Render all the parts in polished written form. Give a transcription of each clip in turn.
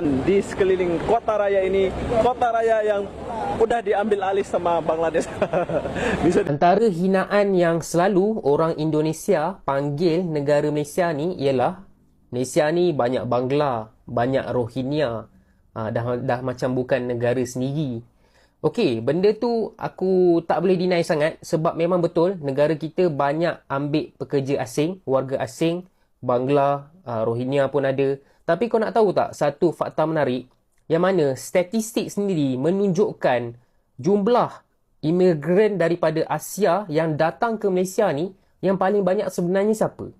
Di sekeliling kota raya ini, kota raya yang udah diambil alih sama Bangladesh. Antara hinaan yang selalu orang Indonesia panggil negara Malaysia ni ialah Malaysia ni banyak Bangla, banyak Rohingya, dah macam bukan negara sendiri. Okey, benda tu aku tak boleh deny sangat sebab memang betul negara kita banyak ambil pekerja asing, warga asing, Bangla, Rohingya pun ada. Tapi kau nak tahu tak satu fakta menarik yang mana statistik sendiri menunjukkan jumlah imigran daripada Asia yang datang ke Malaysia ni yang paling banyak sebenarnya siapa?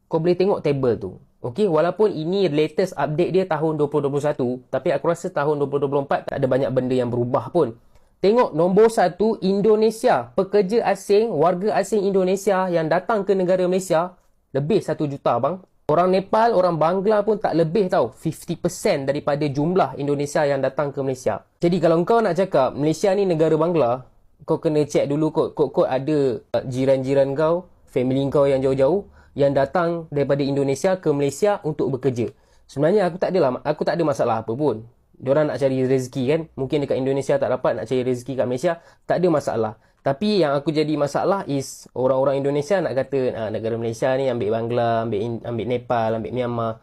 Kau boleh tengok table tu. Okey, walaupun ini latest update dia tahun 2021, tapi aku rasa tahun 2024 tak ada banyak benda yang berubah pun. Tengok nombor 1 Indonesia, pekerja asing, warga asing Indonesia yang datang ke negara Malaysia lebih 1 juta bang. Orang Nepal, orang Bangla pun tak lebih tau 50% daripada jumlah Indonesia yang datang ke Malaysia. Jadi kalau kau nak cakap Malaysia ni negara Bangla, kau kena check dulu kod ada jiran-jiran kau, family kau yang jauh-jauh yang datang daripada Indonesia ke Malaysia untuk bekerja. Sebenarnya aku tak ada masalah apa pun. Diorang nak cari rezeki kan, mungkin dekat Indonesia tak dapat, nak cari rezeki kat Malaysia, tak ada masalah. Tapi yang aku jadi masalah is orang-orang Indonesia nak kata negara Malaysia ni ambil Bangla, ambil Nepal, ambil Myanmar.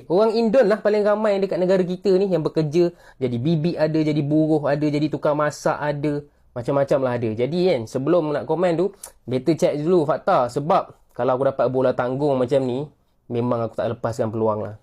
Orang Indon lah paling ramai dekat negara kita ni yang bekerja. Jadi bibik ada, jadi buruh ada, jadi tukang masak ada. Macam-macam lah ada. Jadi kan, sebelum nak komen tu, better check dulu fakta. Sebab kalau aku dapat bola tanggung macam ni, memang aku tak lepaskan peluang lah.